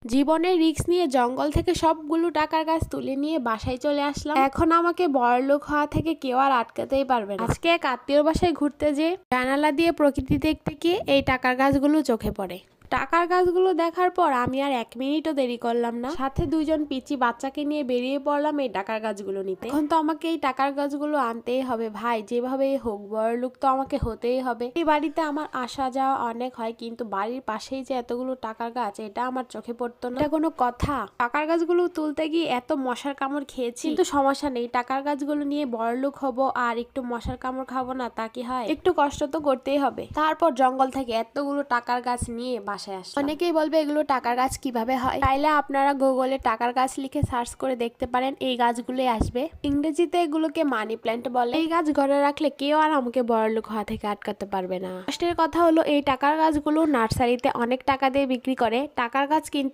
জীবনের রিস্ক নিয়ে জঙ্গল থেকে সবগুলো টাকার গাছ তুলে নিয়ে বাসায় চলে আসলাম। এখন আমাকে বড়লোক হওয়া থেকে কেউ আর আটকাতেই পারবে না। আজকে এক আত্মীয়র বাসায় ঘুরতে যেয়ে জানালা দিয়ে প্রকৃতি দেখতে গিয়ে এই টাকার গাছগুলো চোখে পড়ে। টাকার গাছগুলো দেখার পর আমি আর 1 মিনিটও দেরি করলাম না, সাথে 2জন পিচি বাচ্চাকে নিয়ে বেরিয়ে পড়লাম এই টাকার গাছগুলো নিতে। এখন তো আমাকে এই টাকার গাছগুলো আনতেই হবে ভাই, যেভাবেই হোক বড়লোক তো আমাকে হতেই হবে। এই বাড়িতে আমার আসা যাওয়া অনেক হয়, কিন্তু বাড়ির পাশেই যে এতগুলো টাকার গাছ এটা আমার চোখে পড়তো না। এটা কোনো কথা? টাকার গাছগুলো তুলতে গিয়ে এত মশার কামড় খেয়েছি, কিন্তু সমস্যা নেই, টাকার গাছগুলো নিয়ে বড়লোক হব আর একটু মশার কামড় খাবো না তা কি হয়? একটু কষ্ট তো করতেই হবে। তারপর জঙ্গল থেকে এতগুলো টাকার গাছ নিয়ে বাসায় আসলাম। অনেকেই বলবে এগুলো টাকার গাছ কিভাবে হয়, তাইলে আপনারা গুগলে টাকার গাছ লিখে সার্চ করে দেখতে পারেন, এই গাছগুলোই আসবে। ইংরেজিতে এগুলোকে মানি প্ল্যান্ট বলে। এই গাছ ঘরে রাখলে কেউ আর আমাকে বড়লোক হওয়া থেকে আটকাতে পারবে না। কষ্টের কথা হলো এই টাকার গাছগুলো নার্সারিতে অনেক টাকা দিয়ে বিক্রি করে। টাকার গাছ কিন্তু